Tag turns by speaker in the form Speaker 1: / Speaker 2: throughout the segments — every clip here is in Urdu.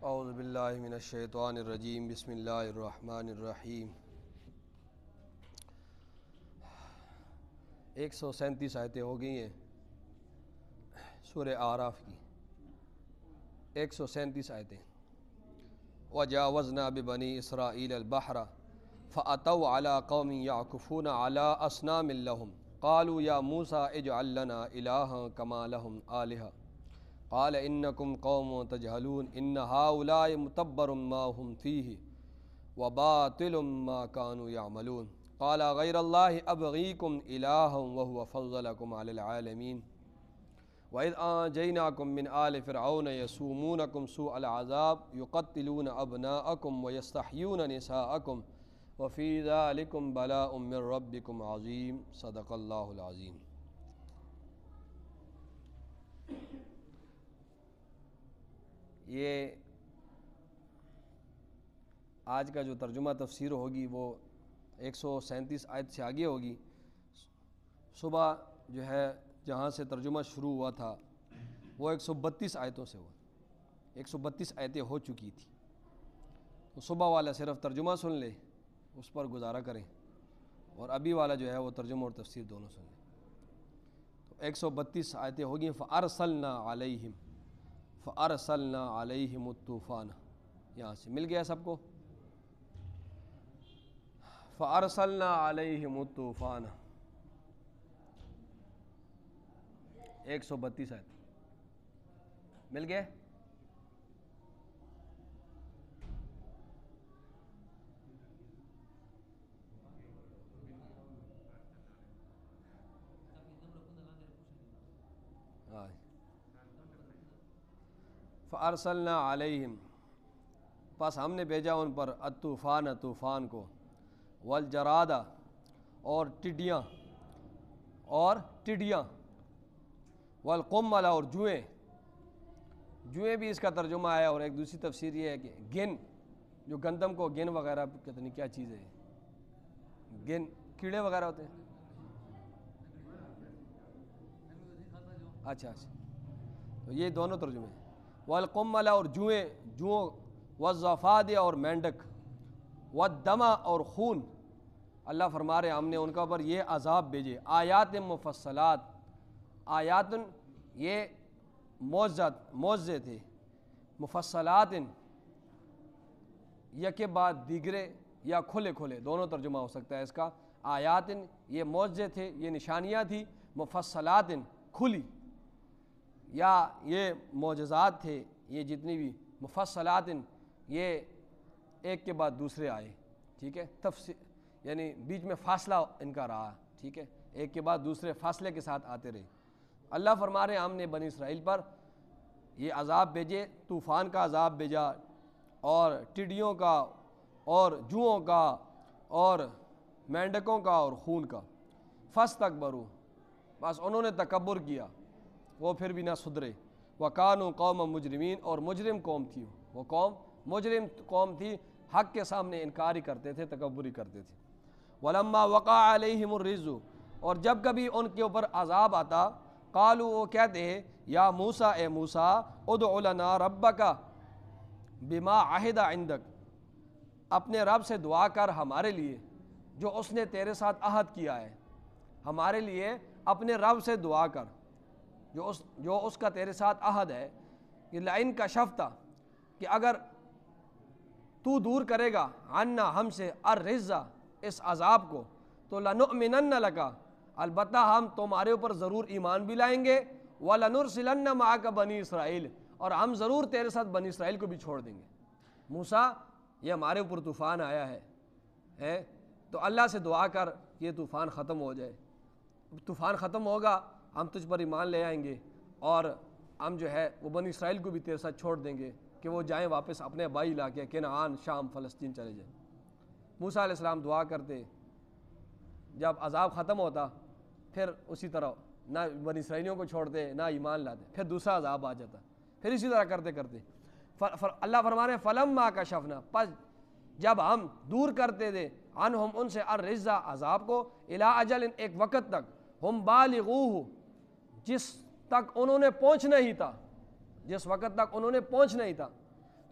Speaker 1: اعوذ باللہ من الشیطان الرجیم بسم اللہ الرحمن الرحیم 137 آیتیں ہو گئی ہیں سورہ اعراف کی 137 آیتیں وجاوزنا ببنی اسرائیل البحر فأتوا على قوم يعكفون على أصنام لهم قالوا يا موسى اجعل لنا إلها كما لهم آلهة قال إنكم قوم تجهلون إن هؤلاء متبر ما هم فيه وباطل ما كانوا يعملون قال غير الله أبغيكم إلها وهو فضلكم على العالمين وإذ أنجيناكم من آل فرعون يسومونكم سوء العذاب يقتلون أبناءكم ويستحيون نساءكم وفي ذلكم بلاء من ربكم عظيم صدق اللہ العظیم۔ یہ آج کا جو ترجمہ تفسیر ہوگی وہ 137 آیت سے آگے ہوگی۔ صبح جو ہے جہاں سے ترجمہ شروع ہوا تھا وہ 132 آیتوں سے ہوا، 132 آیتیں ہو چکی تھی، تو صبح والا صرف ترجمہ سن لے، اس پر گزارا کریں، اور ابھی والا جو ہے وہ ترجمہ اور تفسیر دونوں سن لیں۔ تو 132 آیتیں ہوگی۔ فَأَرْسَلْنَا عَلَيْهِمُ الطُّوفَانَ، یہاں سے مل گیا سب کو۔ فَأَرْسَلْنَا عَلَيْهِمُ الطُّوفَانَ 132 آیت مل گئے۔ فَأَرْسَلْنَا عَلَيْهِمْ، پس ہم نے بھیجا ان پر الطوفان، طوفان کو، والجراد، اور ٹڈیاں، والقمل، اور جوئیں۔ جوئیں بھی اس کا ترجمہ ہے، اور ایک دوسری تفسیر یہ ہے کہ گن، جو گندم کو گن وغیرہ پتہ نہیں کیا چیز ہے، گن کیڑے وغیرہ ہوتے ہیں۔ اچھا تو یہ دونوں ترجمے ہیں۔ والقمل، اور جوؤں، والضفادع، اور مینڈک، والدم، اور خون۔ اللہ فرما رہے ہم نے ان کا پر یہ عذاب بھیجے، آیات مفصلات، آیات یہ معجزے تھے، مفصلات یکے بعد دیگرے یا کھلے کھلے، دونوں ترجمہ ہو سکتا ہے اس کا۔ آیات یہ معجزے تھے، یہ نشانیاں تھی، مفصلات کھلی، یا یہ معجزات تھے، یہ جتنی بھی مفصلات یہ ایک کے بعد دوسرے آئے، ٹھیک ہے، یعنی بیچ میں فاصلہ ان کا رہا، ٹھیک ہے، ایک کے بعد دوسرے فاصلے کے ساتھ آتے رہے۔ اللہ فرما رہے ہم نے بنی اسرائیل پر یہ عذاب بھیجے، طوفان کا عذاب بھیجا، اور ٹڈیوں کا، اور جوؤں کا، اور مینڈکوں کا، اور خون کا۔ فاستکبروا، بس انہوں نے تکبر کیا، وہ پھر بھی نہ سدھرے۔ وَكَانُوا قَوْمًا مُجْرِمِينَ، اور مجرم قوم تھی، وہ قوم مجرم قوم تھی، حق کے سامنے انکار ہی کرتے تھے، تکبر ہی کرتے تھے۔ وَلَمَّا وَقَعَ عَلَيْهِمُ الرِّجْزُ، اور جب کبھی ان کے اوپر عذاب آتا، قالوا، وہ کہتے ہیں، یا موسیٰ، اے موسیٰ، ادع لنا ربک بما عہد عندک، اپنے رب سے دعا کر ہمارے لیے جو اس نے تیرے ساتھ عہد کیا ہے، ہمارے لیے اپنے رب سے دعا کر جو اس کا تیرے ساتھ عہد ہے، کہ لئن کشفت، کہ اگر تو دور کرے گا، عنا، ہم سے، الرجز، اس عذاب کو، تو لنؤمنن لک، البتہ ہم تمہارے اوپر ضرور ایمان بھی لائیں گے، ولنرسلن معک بنی اسرائیل، اور ہم ضرور تیرے ساتھ بنی اسرائیل کو بھی چھوڑ دیں گے۔ موسیٰ، یہ ہمارے اوپر طوفان آیا ہے تو اللہ سے دعا کر یہ طوفان ختم ہو جائے، طوفان ختم ہوگا ہم تجھ پر ایمان لے آئیں گے، اور ہم جو ہے وہ بنی اسرائیل کو بھی تیرے ساتھ چھوڑ دیں گے کہ وہ جائیں واپس اپنے آبائی علاقے کنعان، شام، فلسطین چلے جائیں۔ موسیٰ علیہ السلام دعا کرتے، جب عذاب ختم ہوتا پھر اسی طرح نہ بنی اسرائیلیوں کو چھوڑتے نہ ایمان لاتے، پھر دوسرا عذاب آ جاتا، پھر اسی طرح کرتے اللہ فرما رہے ہیں فلما کشفنا، پس جب ہم دور کرتے تھے، عنہم، ان سے، الرجز، عذاب کو، الی اجل، ایک وقت تک، ہم بالغوہ، جس تک انہوں نے پہنچنا ہی تھا، جس وقت تک انہوں نے پہنچنا ہی تھا،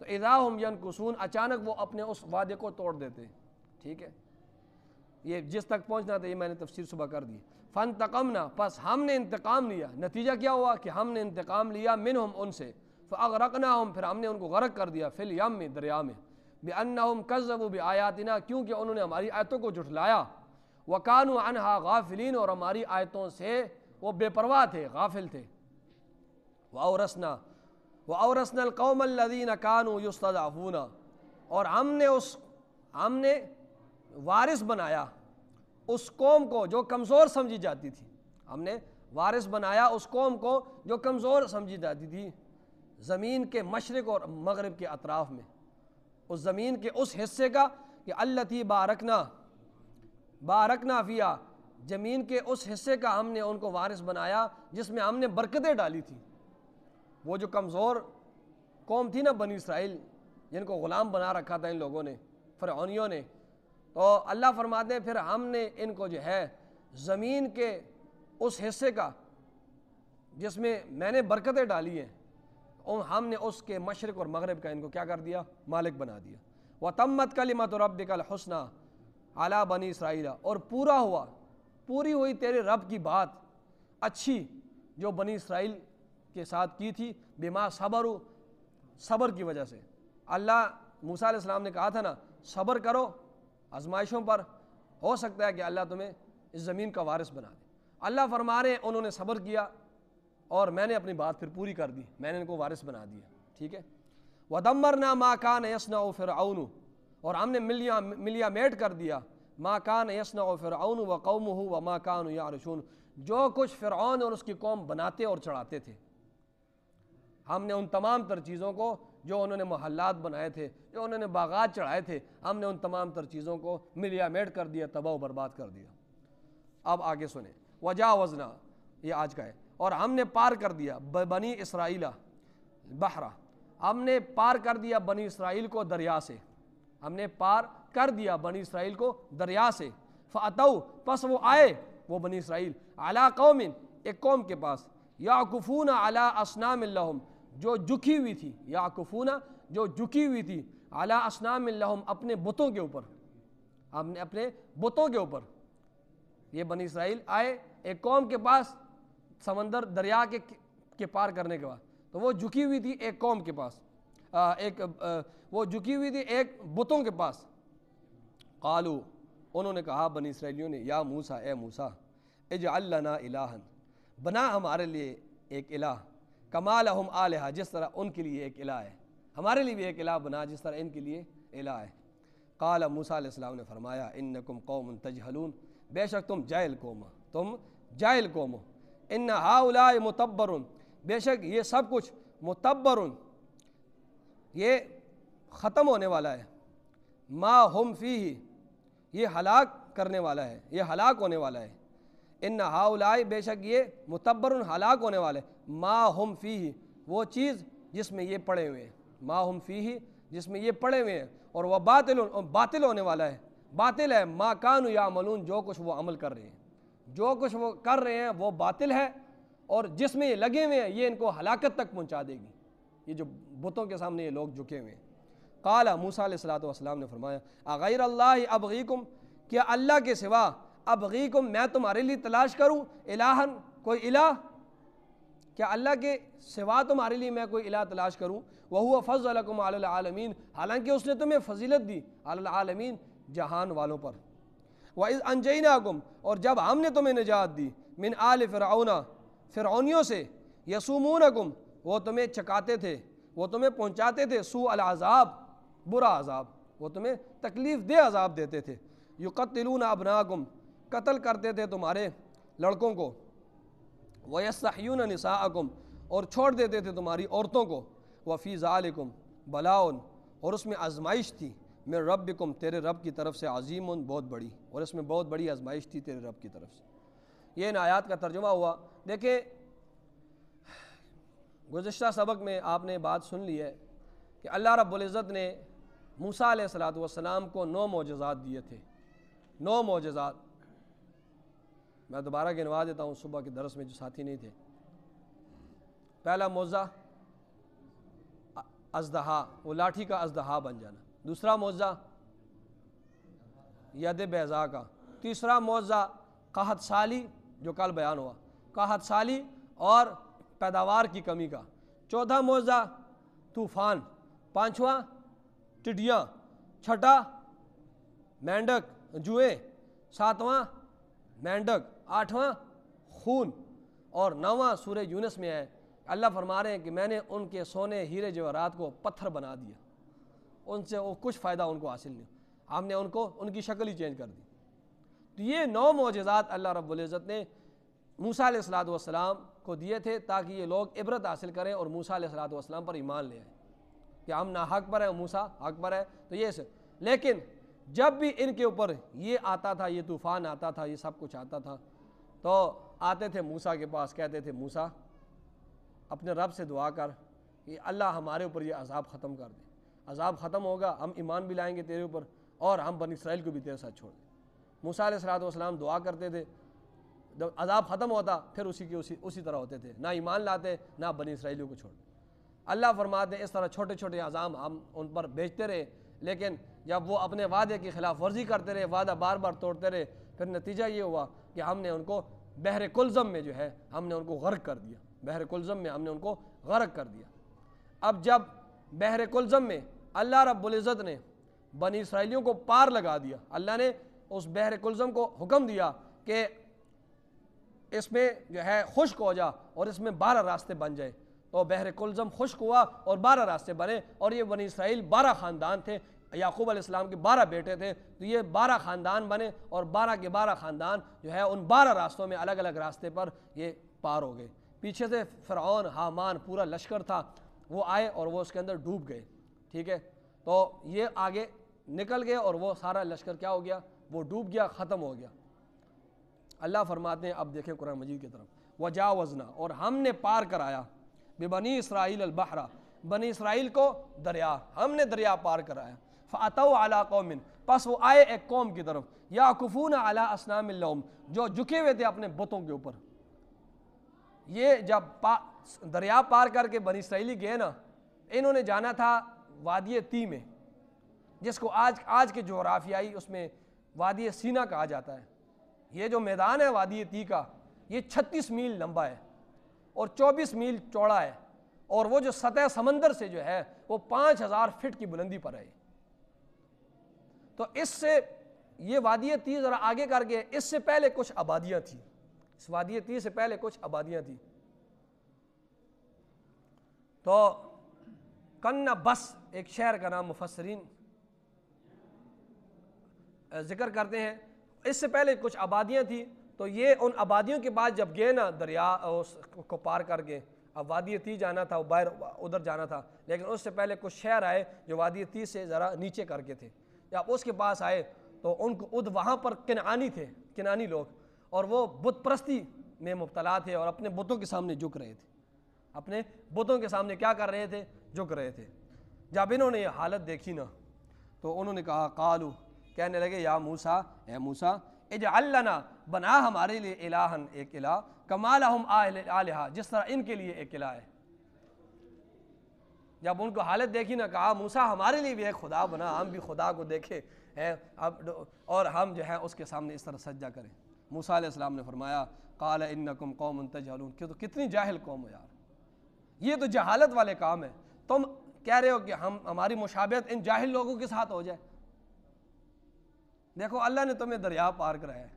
Speaker 1: تو اذا ہم ینکثون، اچانک وہ اپنے اس وعدے کو توڑ دیتے. ٹھیک ہے، یہ جس تک پہنچنا تھا یہ میں نے تفسیر صبح کر دی. فانتقمنا، پس ہم نے انتقام لیا. نتیجہ کیا ہوا کہ ہم نے انتقام لیا منہم، ان سے. فاغرقناہم، پھر ہم نے ان کو غرق کر دیا. فی الیم، دریا میں. بانہم کذبوا بآیاتنا، کیونکہ انہوں نے ہماری آیتوں کو جھٹلایا. وکانوا عنہا غافلین، اور ہماری آیتوں سے وہ بے پرواہ تھے، غافل تھے. وَأَوْرَثْنَا الْقَوْمَ الَّذِينَ كَانُوا يُسْتَضْعَفُونَ، اور ہم نے وارث بنایا اس قوم کو جو کمزور سمجھی جاتی تھی. ہم نے وارث بنایا اس قوم کو جو کمزور سمجھی جاتی تھی زمین کے مشرق اور مغرب کے اطراف میں، اس زمین کے اس حصے کا کہ التی بارکنا فیہا، زمین کے اس حصے کا ہم نے ان کو وارث بنایا جس میں ہم نے برکتیں ڈالی تھی. وہ جو کمزور قوم تھی نا بنی اسرائیل، جن کو غلام بنا رکھا تھا ان لوگوں نے، فرعونیوں نے، تو اللہ فرماتے ہیں پھر ہم نے ان کو جو ہے زمین کے اس حصے کا جس میں میں نے برکتیں ڈالی ہیں، ہم نے اس کے مشرق اور مغرب کا ان کو کیا کر دیا؟ مالک بنا دیا. وَتَمَّتْ كَلِمَةُ رَبِّكَ الْحُسْنَى عَلَىٰ بَنِي إِسْرَائِيلَ، اور پوری ہوئی تیرے رب کی بات اچھی جو بنی اسرائیل کے ساتھ کی تھی. بما صبروا، صبر کی وجہ سے. اللہ موسیٰ علیہ السلام نے کہا تھا نا صبر کرو آزمائشوں پر، ہو سکتا ہے کہ اللہ تمہیں اس زمین کا وارث بنا دے. اللہ فرما رہے ہیں انہوں نے صبر کیا اور میں نے اپنی بات پھر پوری کر دی، میں نے ان کو وارث بنا دیا. ٹھیک ہے. وَدَمَّرْنَا مَا كَانَ يَصْنَعُ فِرْعَوْنُ، اور ہم نے ملیا میٹ کر دیا مَا كَانَ يَصْنَعُ فِرْعَوْنُ وَقَوْمُهُ وَمَا كَانُوا يَعْرِشُونَ، جو کچھ فرعون اور اس کی قوم بناتے اور چڑھاتے تھے. ہم نے ان تمام تر چیزوں کو جو انہوں نے محلات بنائے تھے، جو انہوں نے باغات چڑھائے تھے، ہم نے ان تمام تر چیزوں کو ملیا میٹ کر دیا، تباہ و برباد کر دیا. اب آگے سنیں. وجاوزنا، یہ آج کا ہے. اور ہم نے پار کر دیا بنی اسرائیل بحرہ، ہم نے پار کر دیا بنی اسرائیل کو دریا سے. ہم نے پار کر دیا بنی اسرائیل کو دریا سے. فاتوا، پس وہ آئے وہ بنی اسرائیل علی قوم، ایک قوم کے پاس، یعکفون علی اصنام لہم، جو جھکی ہوئی تھی، یعکفون جو جھکی ہوئی تھی، علی اصنام لہم اپنے بتوں کے اوپر، ہم نے اپنے بتوں کے اوپر. یہ بنی اسرائیل آئے ایک قوم کے پاس سمندر دریا کے پار کرنے کے بعد، تو وہ جھکی ہوئی تھی ایک قوم کے پاس، وہ جھکی ہوئی تھی ایک بتوں کے پاس. قالو، انہوں نے کہا بنی اسرائیلیوں نے، یا موسیٰ، اے موسیٰ، اجعل لنا الہا، بنا ہمارے لیے ایک الہ، کما لہم آلہہ، جس طرح ان کے لیے ایک الہ ہے، ہمارے لیے بھی ایک الہ بنا جس طرح ان کے لیے الہ ہے. قال موسیٰ علیہ السلام نے فرمایا، انکم قوم تجہلون، بے شک تم جاہل قوم ہو، تم جاہل قوم ہو. ان ہؤلاء متبر، بے شک یہ سب کچھ متبر، یہ ختم ہونے والا ہے. ما ہم فیہ، یہ ہلاک کرنے والا ہے، یہ ہلاک ہونے والا ہے. ان ہؤلاء، بے شک یہ متبر ہلاک ہونے والے. ما ہم فیہ، وہ چیز جس میں یہ پڑے ہوئے ہیں، ما ہم فیہ جس میں یہ پڑے ہوئے ہیں. اور وہ باطل ہونے والا ہے، باطل ہے ما کانوا یعملون، جو کچھ وہ عمل کر رہے ہیں، جو کچھ وہ کر رہے ہیں وہ باطل ہے، اور جس میں یہ لگے ہوئے ہیں یہ ان کو ہلاکت تک پہنچا دے گی. یہ جو بتوں کے سامنے یہ لوگ جھکے ہوئے ہیں. قال موسیٰ علیہ السلام نے فرمایا، اغیر اللہ ابغیکم، کیا اللہ کے سوا، ابغیکم میں تمہارے لیے تلاش کروں، الہن کوئی الہ، کیا اللہ کے سوا تمہارے لیے میں کوئی الہ تلاش کروں. وہو فضلکم علی العالمین، حالانکہ اس نے تمہیں فضیلت دی، علی العالمین جہان والوں پر. وَإِذْ أَنْجَيْنَاكُمْ، اور جب ہم نے تمہیں نجات دی، من آل فرعون، فرعونیوں سے، یسومونکم، وہ تمہیں چکاتے تھے، وہ تمہیں پہنچاتے تھے، سوء العذاب، برا عذاب، وہ تمہیں تکلیف دہ عذاب دیتے تھے. یقتلون ابناکم، قتل کرتے تھے تمہارے لڑکوں کو. وَيَسْتَحْيُونَ نِسَاءَكُمْ، اور چھوڑ دیتے تھے تمہاری عورتوں کو. وَفِي ذَلِكُمْ بَلَاءٌ، اور اس میں آزمائش تھی، من ربکم، تیرے رب کی طرف سے، عظیم، بہت بڑی، اور اس میں بہت بڑی آزمائش تھی تیرے رب کی طرف سے. یہ ان آیات کا ترجمہ ہوا. دیکھیں گزشتہ سبق میں آپ نے بات سن لی ہے کہ اللہ رب العزت نے موسیٰ علیہ السلام کو 9 معجزات دیے تھے. 9 معجزات میں دوبارہ گنوا دیتا ہوں صبح کے درس میں جو ساتھی نہیں تھے. پہلا معجزہ اژدہا، وہ لاٹھی کا اژدہا بن جانا۔ دوسرا معجزہ ید بیضاء کا۔ تیسرا معجزہ قحط سالی جو کل بیان ہوا، قحط سالی اور پیداوار کی کمی کا۔ چوتھا معجزہ طوفان، پانچواں ٹڈیاں، چھٹا مینڈک جوئے، ساتواں مینڈک، آٹھواں خون، اور نواں سورہ یونس میں ہے اللہ فرما رہے ہیں کہ میں نے ان کے سونے ہیرے جواہرات کو پتھر بنا دیا، ان سے وہ کچھ فائدہ ان کو حاصل نہیں، ہم نے ان کو ان کی شکل ہی چینج کر دی۔ تو یہ 9 معجزات اللہ رب العزت نے موسیٰ علیہ السلام کو دیے تھے تاکہ یہ لوگ عبرت حاصل کریں اور موسیٰ علیہ السلام پر ایمان لے آئیں کہ ہم نہ حق پر ہیں، موسیٰ حق پر ہے۔ تو یہ لیکن جب بھی ان کے اوپر یہ آتا تھا، یہ طوفان آتا تھا، یہ سب کچھ آتا تھا، تو آتے تھے موسیٰ کے پاس، کہتے تھے موسیٰ اپنے رب سے دعا کر کہ اللہ ہمارے اوپر یہ عذاب ختم کر دے، عذاب ختم ہوگا ہم ایمان بھی لائیں گے تیرے اوپر اور ہم بنی اسرائیل کو بھی تیرے ساتھ چھوڑ دیں۔ موسیٰ علیہ السلام دعا کرتے تھے، جب عذاب ختم ہوتا پھر اسی طرح ہوتے تھے، نہ ایمان لاتے نہ بنی اسرائیلیوں کو چھوڑتے۔ اللہ فرماتے ہیں اس طرح چھوٹے چھوٹے عذاب ہم ان پر بھیجتے رہے، لیکن جب وہ اپنے وعدے کی خلاف ورزی کرتے رہے، وعدہ بار بار توڑتے رہے، پھر نتیجہ یہ ہوا کہ ہم نے ان کو بحر کلزم میں جو ہے ہم نے ان کو غرق کر دیا، بحر کلزم میں ہم نے ان کو غرق کر دیا۔ اب جب بحر کلزم میں اللہ رب العزت نے بنی اسرائیلیوں کو پار لگا دیا، اللہ نے اس بحر کلزم کو حکم دیا کہ اس میں جو ہے خشک ہو جا اور اس میں 12 راستے بن جائے، تو بحر کلزم خشک ہوا اور 12 راستے بنے، اور یہ بنی اسرائیل 12 خاندان تھے، یعقوب علیہ السلام کے 12 بیٹے تھے، تو یہ 12 خاندان بنے اور 12 کے 12 خاندان جو ہے ان 12 راستوں میں الگ الگ راستے پر یہ پار ہو گئے۔ پیچھے سے فرعون، حامان، پورا لشکر تھا، وہ آئے اور وہ اس کے اندر ڈوب گئے، ٹھیک ہے، تو یہ آگے نکل گئے اور وہ سارا لشکر کیا ہو گیا، وہ ڈوب گیا، ختم ہو گیا۔ اللہ فرماتے ہیں، اب دیکھیں قرآن مجید کی طرف، وجاوزنا، اور ہم نے پار کرایا، ببنی اسرائیل البحر، بنی اسرائیل کو دریا، ہم نے دریا پار کرایا، فاتوا علی قوم، پس وہ آئے ایک قوم کی طرف، یعکفون علی اصنام لہم، جو جھکے ہوئے تھے اپنے بتوں کے اوپر۔ یہ جب دریا پار کر کے بنی اسرائیلی گئے نا، انہوں نے جانا تھا وادی تی میں، جس کو آج کے جغرافیائی اس میں وادی سینا کہا جاتا ہے۔ یہ جو میدان ہے وادی تی کا، یہ 36 میل لمبا ہے اور 24 میل چوڑا ہے، اور وہ جو سطح سمندر سے جو ہے وہ 5000 فٹ کی بلندی پر ہے۔ تو اس سے یہ وادی تی ذرا آگے کر کے، اس سے پہلے کچھ آبادیاں تھیں، اس وادی تی سے پہلے کچھ آبادیاں تھیں۔ تو کن بس ایک شہر کا نام مفسرین ذکر کرتے ہیں، اس سے پہلے کچھ آبادیاں تھیں، تو یہ ان آبادیوں کے بعد جب گئے نا دریا اس کو پار کر کے، اب وادی تی جانا تھا، باہر ادھر جانا تھا، لیکن اس سے پہلے کچھ شہر آئے جو وادی تی سے ذرا نیچے کر کے تھے۔ جب اس کے پاس آئے تو ان کو وہاں پر کنعانی تھے، کنعانی لوگ، اور وہ بت پرستی میں مبتلا تھے اور اپنے بتوں کے سامنے جھک رہے تھے، اپنے بتوں کے سامنے کیا کر رہے تھے، جھک رہے تھے۔ جب انہوں نے یہ حالت دیکھی نا تو انہوں نے کہا، قالو، کہنے لگے، یا موسیٰ، اے موسیٰ، اجعل لنا، بنا ہمارے لیے الہن، ایک الہ، کما لہم آلہہ، جس طرح ان کے لیے ایک الہ ہے۔ جب ان کو حالت دیکھی نا، کہا موسیٰ ہمارے لیے بھی ایک خدا بنا، ہم بھی خدا کو دیکھیں اور ہم جو ہے اس کے سامنے اس طرح سجدہ کریں۔ موسیٰ علیہ السلام نے فرمایا، قال انکم قوم تجہلون، کہ تو کتنی جاہل قوم ہو یار، یہ تو جہالت والے کام ہے، تم کہہ رہے ہو کہ ہماری مشابہت ان جاہل لوگوں کے ساتھ ہو جائے۔ دیکھو اللہ نے تمہیں دریا پار کرایا ہے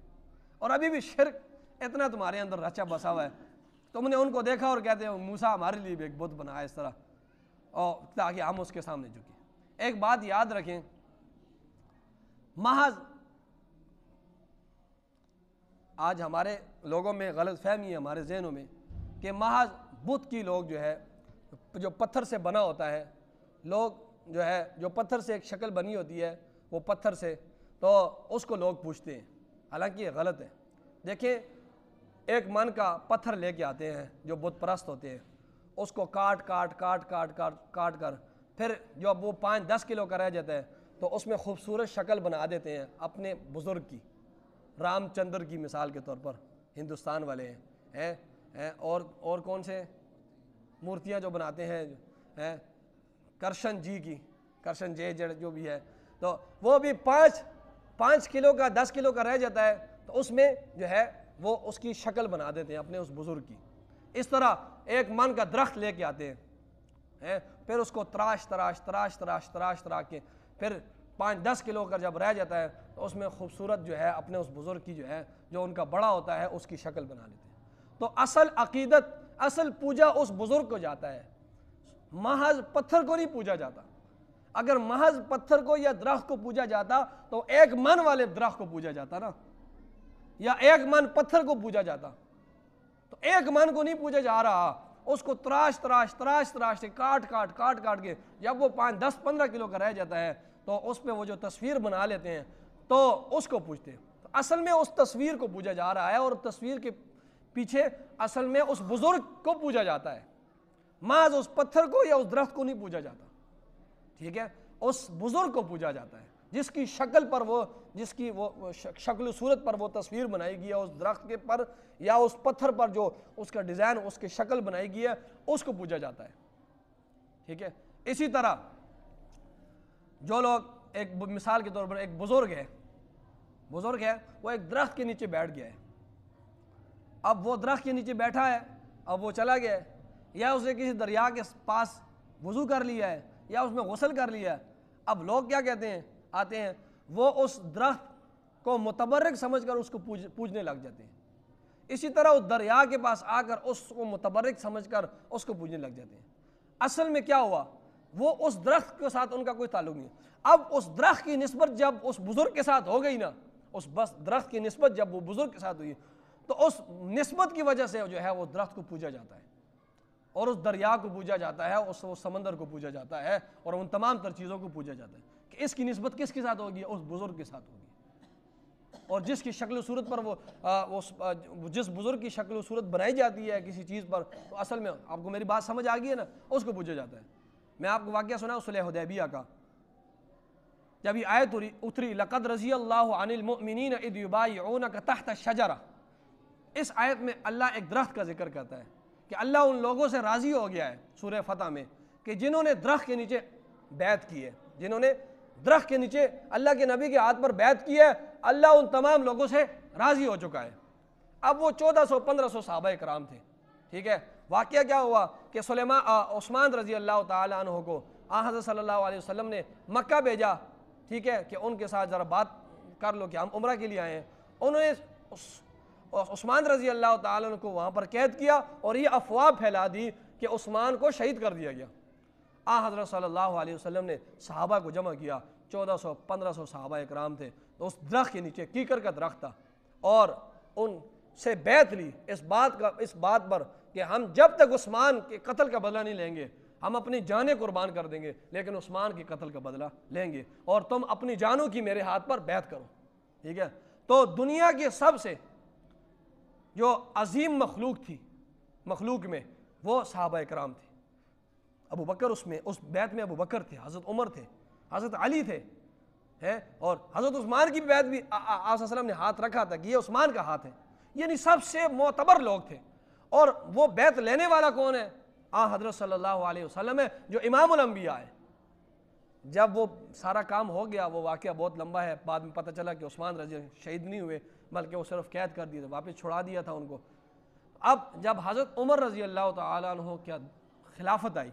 Speaker 1: اور ابھی بھی شرک اتنا تمہارے اندر رچا بسا ہوا ہے، تم نے ان کو دیکھا اور کہتے ہو موسیٰ ہمارے لیے بھی ایک بت بنایا اس طرح، اور تاکہ ہم اس کے سامنے جھکیں۔ ایک بات یاد رکھیں، محض آج ہمارے لوگوں میں غلط فہمی ہے، ہمارے ذہنوں میں، کہ محض بت کی لوگ جو ہے جو پتھر سے بنا ہوتا ہے، لوگ جو ہے جو پتھر سے ایک شکل بنی ہوتی ہے وہ پتھر سے، تو اس کو لوگ پوچھتے ہیں، حالانکہ یہ غلط ہے۔ دیکھیں، ایک من کا پتھر لے کے آتے ہیں جو بت پرست ہوتے ہیں، اس کو کاٹ کر پھر جو اب وہ 5-10 کلو کا رہ جاتا ہے تو اس میں خوبصورت شکل بنا دیتے ہیں اپنے بزرگ کی، رام چندر کی مثال کے طور پر ہندوستان والے ہیں، اور کون سے مورتیاں جو بناتے ہیں، کرشن جی کی، کرشن جے جو بھی ہے، تو وہ بھی 5 کلو کا 10 کلو کا رہ جاتا ہے تو اس میں جو ہے وہ اس کی شکل بنا دیتے ہیں اپنے اس بزرگ کی. اس طرح 1 من کا درخت لے کے آتے ہیں، پھر اس کو تراش کے پھر 5-10 کلو کا جب رہ جاتا ہے تو اس میں خوبصورت جو ہے اپنے اس بزرگ کی جو ہے جو ان کا بڑا ہوتا ہے اس کی شکل بنا لیتے ہیں. تو اصل عقیدت، اصل پوجا اس بزرگ کو جاتا ہے، محض پتھر کو نہیں پوجا جاتا. اگر محض پتھر کو یا درخت کو پوجا جاتا تو 1 من والے درخت کو پوجا جاتا نا، یا 1 من پتھر کو پوجا جاتا. تو 1 من کو نہیں پوجا جا رہا، اس کو تراش کے کاٹ کے جب وہ 5-10-15 کلو کا رہ جاتا ہے تو اس پہ وہ جو تصویر بنا لیتے ہیں تو اس کو پوجتے ہیں. تو اصل میں اس تصویر کو پوجا جا رہا ہے، اور تصویر کے پیچھے اصل میں اس بزرگ کو پوجا جاتا ہے، محض اس پتھر کو یا اس درخت کو نہیں پوجا جاتا. ٹھیک ہے، اس بزرگ کو پوجا جاتا ہے جس کی شکل پر جس کی وہ شکل و صورت پر وہ تصویر بنائی گئی ہے، اس درخت کے پر یا اس پتھر پر جو اس کا ڈیزائن اس کی شکل بنائی گئی ہے اس کو پوجا جاتا ہے. ٹھیک ہے. اسی طرح جو لوگ، ایک مثال کے طور پر ایک بزرگ ہے وہ ایک درخت کے نیچے بیٹھ گیا ہے. اب وہ درخت کے نیچے بیٹھا ہے، اب وہ چلا گیا ہے، یا اس نے کسی دریا کے پاس وضو کر لیا ہے یا اس میں غسل کر لیا ہے. اب لوگ کیا کہتے ہیں، آتے ہیں وہ اس درخت کو متبرک سمجھ کر اس کو پوجنے لگ جاتے ہیں. اسی طرح اس دریا کے پاس آ کر اس کو متبرک سمجھ کر اس کو پوجنے لگ جاتے ہیں. اصل میں کیا ہوا، وہ اس درخت کے ساتھ ان کا کوئی تعلق نہیں. اب اس درخت کی نسبت جب اس بزرگ کے ساتھ ہو گئی نا، اس درخت کی نسبت جب وہ بزرگ کے ساتھ ہوئی تو اس نسبت کی وجہ سے جو ہے وہ درخت کو پوجا جاتا ہے، اور اس دریا کو پوجا جاتا ہے، اس سمندر کو پوجا جاتا ہے، اور ان تمام تر چیزوں کو پوجا جاتا ہے کہ اس کی نسبت کس کے ساتھ ہوگی، اس بزرگ کے ساتھ ہوگی. اور جس کی شکل و صورت پر جس بزرگ کی شکل و صورت بنائی جاتی ہے کسی چیز پر، تو اصل میں آپ کو میری بات سمجھ آ گئی ہے نا، اس کو پوجا جاتا ہے. میں آپ کو واقعہ سنا صلح حدیبیہ کا. جب یہ آیت اتری لقد رضی اللہ عن المؤمنین اذ یبایعونک تحت الشجرہ، اس آیت میں اللہ ایک درخت کا ذکر کرتا ہے کہ اللہ ان لوگوں سے راضی ہو گیا ہے سورہ فتح میں کہ جنہوں نے درخت کے نیچے بیعت کی ہے، جنہوں نے درخت کے نیچے اللہ کے نبی کے ہاتھ پر بیعت کی ہے، اللہ ان تمام لوگوں سے راضی ہو چکا ہے. اب وہ 1400-1500 صحابہ کرام تھے. ٹھیک ہے. واقعہ کیا ہوا کہ عثمان رضی اللہ تعالیٰ عنہ کو حضرت صلی اللہ علیہ وسلم نے مکہ بھیجا. ٹھیک ہے، کہ ان کے ساتھ ذرا بات کر لو کہ ہم عمرہ کے لیے آئے ہیں. انہوں نے عثمان رضی اللہ تعالیٰ عنہ کو وہاں پر قید کیا اور یہ افواہ پھیلا دی کہ عثمان کو شہید کر دیا گیا. حضرت صلی اللہ علیہ وسلم نے صحابہ کو جمع کیا، 1400-1500 صحابہ اکرام تھے. تو اس درخت کے نیچے کیکر کا درخت تھا، اور ان سے بیعت لی اس بات پر کہ ہم جب تک عثمان کے قتل کا بدلہ نہیں لیں گے ہم اپنی جانیں قربان کر دیں گے، لیکن عثمان کے قتل کا بدلہ لیں گے، اور تم اپنی جانوں کی میرے ہاتھ پر بیعت کرو. ٹھیک ہے. تو دنیا کے سب سے جو عظیم مخلوق میں وہ صحابہ اکرام تھے. ابو بکر اس بیعت میں ابو بکر تھے، حضرت عمر تھے، حضرت علی تھے، اور حضرت عثمان کی بھی بیعت بھی آپ صلی اللہ علیہ وسلم نے ہاتھ رکھا تھا کہ یہ عثمان کا ہاتھ ہے. یعنی سب سے معتبر لوگ تھے. اور وہ بیعت لینے والا کون ہے؟ حضرت صلی اللہ علیہ وسلم ہے، جو امام الانبیاء ہے. جب وہ سارا کام ہو گیا، وہ واقعہ بہت لمبا ہے، بعد میں پتہ چلا کہ عثمان رضی اللہ شہید نہیں ہوئے بلکہ وہ صرف قید کر دیے تھے، واپس چھڑا دیا تھا ان کو. اب جب حضرت عمر رضی اللہ تعالیٰ عنہ کی خلافت آئی،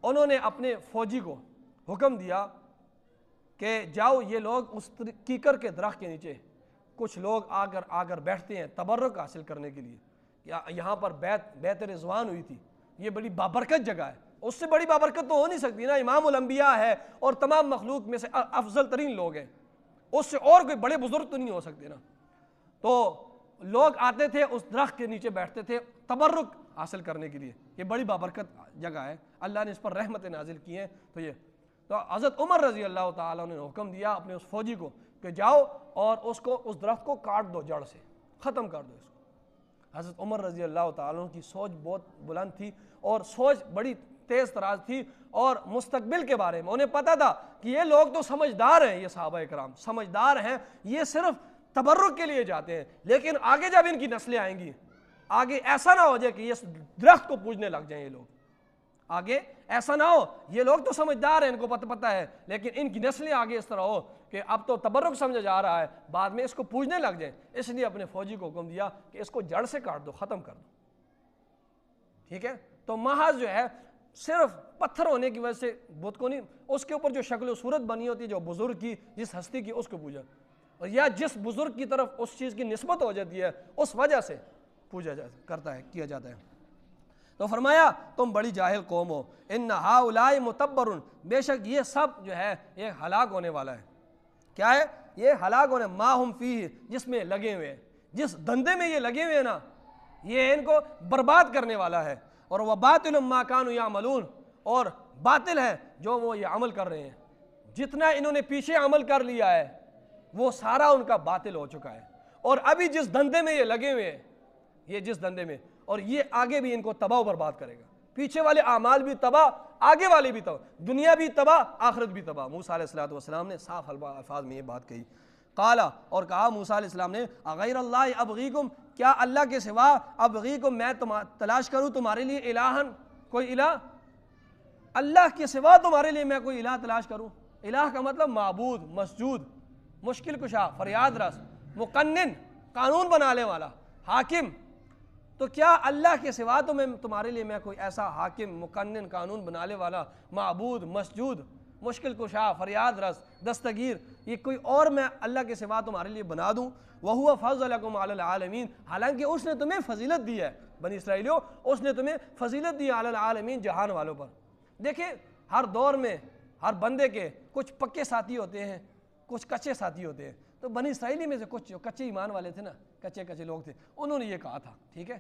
Speaker 1: انہوں نے اپنے فوجی کو حکم دیا کہ جاؤ، یہ لوگ اس کیکر کے درخت کے نیچے کچھ لوگ آ کر بیٹھتے ہیں تبرک حاصل کرنے کے لیے. یہاں پر بیعت رضوان ہوئی تھی، یہ بڑی بابرکت جگہ ہے، اس سے بڑی بابرکت تو ہو نہیں سکتی نا. امام الانبیاء ہے اور تمام مخلوق میں سے افضل ترین لوگ ہیں، اس سے اور کوئی بڑے بزرگ تو نہیں ہو سکتے نا. تو لوگ آتے تھے اس درخت کے نیچے بیٹھتے تھے تبرک حاصل کرنے کے لیے. یہ بڑی بابرکت جگہ ہے، اللہ نے اس پر رحمت نازل کی ہیں. تو حضرت عمر رضی اللہ تعالیٰ نے حکم دیا اپنے اس فوجی کو کہ جاؤ اور اس درخت کو کاٹ دو، جڑ سے ختم کر دو اس کو. حضرت عمر رضی اللہ تعالیٰ کی سوچ بہت بلند تھی اور سوچ بڑی تیز تراز تھی، اور مستقبل کے بارے میں انہیں پتا تھا کہ یہ لوگ تو سمجھدار ہیں، یہ صحابہ اکرام سمجھدار ہیں، یہ صرف تبرک کے لیے جاتے ہیں، لیکن آگے جب ان کی نسلیں آئیں گی آگے ایسا نہ ہو جائے کہ یہ درخت کو پوجنے لگ جائیں یہ لوگ. آگے ایسا نہ ہو یہ لوگ تو سمجھدار ہیں، ان کو پتہ ہے، لیکن ان کی نسلیں آگے اس طرح ہو کہ اب تو تبرک سمجھا جا رہا ہے، بعد میں اس کو پوجنے لگ جائیں، اس لیے اپنے فوجی کو حکم دیا کہ اس کو جڑ سے کاٹ دو، ختم کر دو، ٹھیک ہے۔ تو محض جو ہے صرف پتھر ہونے کی وجہ سے بت کو نہیں، اس کے اوپر جو شکل و صورت بنی ہوتی ہے، جو بزرگ کی، جس ہستی کی، اس کو پوجا، اور یا جس بزرگ کی طرف اس چیز کی نسبت ہو جاتی ہے اس وجہ سے پوجا کرتا ہے، کیا جاتا ہے۔ تو فرمایا تم بڑی جاہل قوم ہو، ان ہؤلاء متبر، بے شک یہ سب جو ہے یہ ہلاک ہونے والا ہے۔ کیا ہے یہ ہلاک ہونے، ما ہم فیہ، جس میں لگے ہوئے ہیں، جس دندے میں یہ لگے ہوئے ہیں نا، یہ ان کو برباد کرنے والا ہے۔ اور وباطل ما کانوا یعملون، اور باطل ہے جو وہ یہ عمل کر رہے ہیں، جتنا انہوں نے پیچھے عمل کر لیا ہے وہ سارا ان کا باطل ہو چکا ہے، اور ابھی جس دندے میں یہ لگے ہوئے ہیں، یہ جس دندے میں، اور یہ آگے بھی ان کو تباہ و برباد کرے گا، پیچھے والے اعمال بھی تباہ، آگے والے بھی تباہ، دنیا بھی تباہ، آخرت بھی تباہ۔ موسیٰ علیہ السلام نے صاف الفاظ میں یہ بات کہی۔ قالا، اور کہا موسیٰ علیہ السلام نے، اغیر اللہ ابغیکم، کیا اللہ کے سوا ابغیکم، میں تلاش کروں تمہارے لیے الہن، کوئی الہ، اللہ کے سوا تمہارے لیے میں کوئی الہ تلاش کروں۔ الہ کا مطلب معبود، مسجود، مشکل کشا، فریاد رس، مقنن، قانون بنانے والا، حاکم۔ تو کیا اللہ کے سوا تمہارے لیے میں کوئی ایسا حاکم، مقنن، قانون بنانے والا، معبود، مسجود، مشکل کشا، فریاد رس، دستگیر، یہ کوئی اور میں اللہ کے سوا تمہارے لیے بنا دوں؟ وَهُوَ فَضَّلَكُمْ عَلَى الْعَالَمِينَ، حالانکہ اس نے تمہیں فضیلت دی ہے، بنی اسرائیلیوں، اس نے تمہیں فضیلت دی علی العالمین، جہان والوں پر۔ دیکھیں ہر دور میں ہر بندے کے کچھ پکے ساتھی ہوتے ہیں، کچھ کچے ساتھی ہوتے ہیں، تو بنی اسرائیلی میں سے کچھ جو کچے ایمان والے تھے نا، کچے لوگ تھے، انہوں نے یہ کہا تھا، ٹھیک ہے،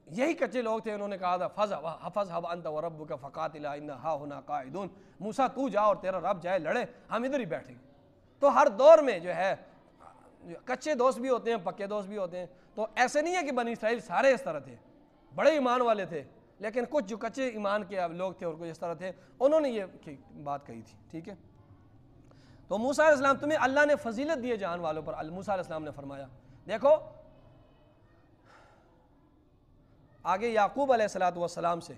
Speaker 1: یہی کچے لوگ تھے، انہوں نے کہا تھا فَاذْهَبْ أَنْتَ وَرَبُّكَ فَقَاتِلَا إِنَّا هَاهُنَا قَاعِدُونَ، موسیٰ تو جا اور تیرا رب جائے لڑے، ہم ادھر ہی بیٹھیں گے۔ تو ہر دور میں جو ہے کچے دوست بھی ہوتے ہیں، پکے دوست بھی ہوتے ہیں۔ تو ایسے نہیں ہے کہ بنی اسرائیل سارے اس طرح تھے، بڑے ایمان والے تھے، لیکن کچھ جو کچے ایمان کے لوگ تھے اور کچھ اس طرح تھے، انہوں نے یہ بات کہی تھی، ٹھیک ہے۔ تو موسیٰ علیہ السلام تمہیں اللہ نے فضیلت دی ہے جہان والوں پر۔ موسیٰ علیہ السلام نے فرمایا، دیکھو آگے یعقوب علیہ السلام سے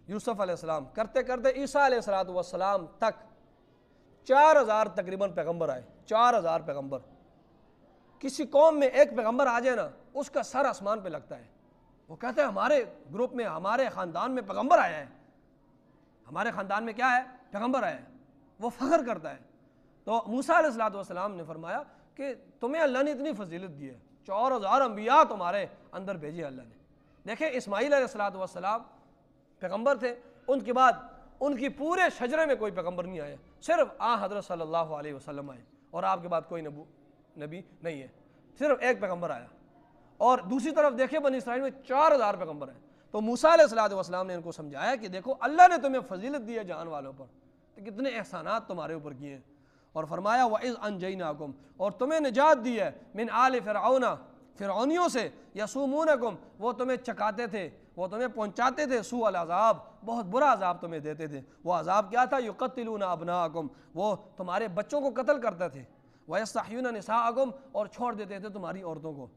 Speaker 1: یوسف علیہ السلام کرتے کرتے عیسیٰ علیہ السلام تک 4000 تقریباً پیغمبر آئے، 4000 پیغمبر۔ کسی قوم میں ایک پیغمبر آ جائے نا، اس کا سر آسمان پہ لگتا ہے، وہ کہتا ہے ہمارے گروپ میں، ہمارے خاندان میں پیغمبر آیا ہے، ہمارے خاندان میں کیا ہے، پیغمبر آیا ہے، وہ فخر کرتا ہے۔ تو موسیٰ علیہ السلام نے فرمایا کہ تمہیں اللہ نے اتنی فضیلت دی ہے، 4000 انبیاء تمہارے اندر بھیجے اللہ نے۔ دیکھیں اسماعیل علیہ السلام پیغمبر تھے، ان کے بعد ان کی پورے شجرے میں کوئی پیغمبر نہیں آیا، صرف حضرت صلی اللہ علیہ وسلم آئے، اور آپ کے بعد کوئی نبی نہیں ہے، صرف ایک پیغمبر آیا۔ اور دوسری طرف دیکھیں بنی اسرائیل میں 4000 پیغمبر ہیں۔ تو موسیٰ علیہ السلام نے ان کو سمجھایا کہ دیکھو اللہ نے تمہیں فضیلت دی ہے جہان والوں پر، تو کتنے احسانات تمہارے اوپر کیے ہیں۔ اور فرمایا وَإِذْ أَنْجَيْنَاكُمْ، اور تمہیں نجات دی ہے، من آل فرعون، فرعونیوں سے، یسومونکم، وہ تمہیں چکاتے تھے، وہ تمہیں پہنچاتے تھے، سوء العذاب، بہت برا عذاب تمہیں دیتے تھے۔ وہ عذاب کیا تھا؟ یقتلون ابناءکم، وہ تمہارے بچوں کو قتل کرتے تھے، ویستحیون نساءکم، اور چھوڑ دیتے تھے تمہاری عورتوں کو،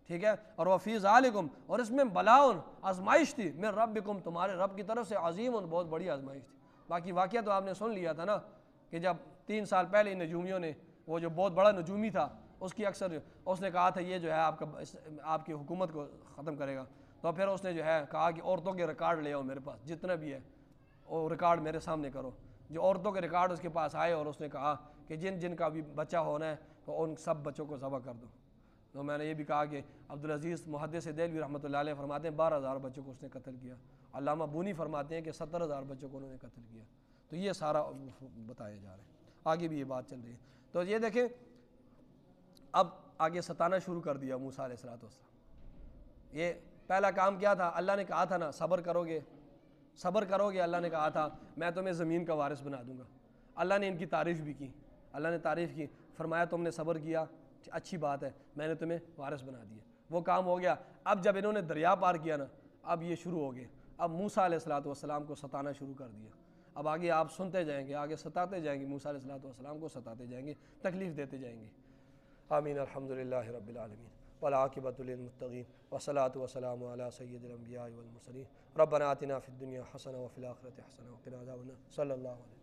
Speaker 1: ٹھیک ہے۔ اور وفی ذالکم، اور اس میں بلاؤن، آزمائش تھی، من ربکم، تمہارے رب کی طرف سے، عظیم، بہت بڑی آزمائش تھی۔ باقی واقعہ تو آپ نے سن لیا تھا نا، کہ جب 3 سال پہلے نجومیوں نے، وہ جو بہت بڑا نجومی تھا، اس کی اکثر اس نے کہا تھا یہ جو ہے آپ کی حکومت کو ختم کرے گا، تو پھر اس نے جو ہے کہا کہ عورتوں کے ریکارڈ لے آؤ میرے پاس، جتنا بھی ہے وہ ریکارڈ میرے سامنے کرو۔ جو عورتوں کے ریکارڈ اس کے پاس آئے، اور اس نے کہا کہ جن جن کا بھی بچہ ہونا ہے تو ان سب بچوں کو ذبح کر دو۔ تو میں نے یہ بھی کہا کہ عبدالعزیز محدث دہلوی رحمۃ اللہ علیہ فرماتے ہیں 12000 بچوں کو اس نے قتل کیا۔ علامہ بونی فرماتے ہیں کہ 70000 بچوں کو انہوں نے قتل کیا۔ تو یہ سارا بتایا جا رہا ہے، آگے بھی یہ بات چل رہی ہے۔ تو یہ دیکھیں اب آگے ستانا شروع کر دیا موسیٰ علیہ السلام۔ یہ پہلا کام کیا تھا؟ اللہ نے کہا تھا نا صبر کرو گے، اللہ نے کہا تھا میں تمہیں زمین کا وارث بنا دوں گا۔ اللہ نے ان کی تعریف بھی کی، اللہ نے تعریف کی، فرمایا تم نے صبر کیا، اچھی بات ہے، میں نے تمہیں وارث بنا دیا، وہ کام ہو گیا۔ اب جب انہوں نے دریا پار کیا نا، اب یہ شروع ہو گئے، اب موسیٰ علیہ السلام کو ستانا شروع کر دیا۔ اب آگے آپ سنتے جائیں گے، آگے ستاتے جائیں گے، موسیٰ علیہ السلام کو ستاتے جائیں گے، تکلیف دیتے جائیں گے۔ آمین، الحمدللہ رب العالمین۔ والعاقبۃ للمتقین والصلاۃ والسلام علی سید الانبیاء والمرسلین ربنا آتنا فی الدنیا حسنہ وفی الآخرۃ حسنہ وقنا عذاب النار صلی اللہ علیہ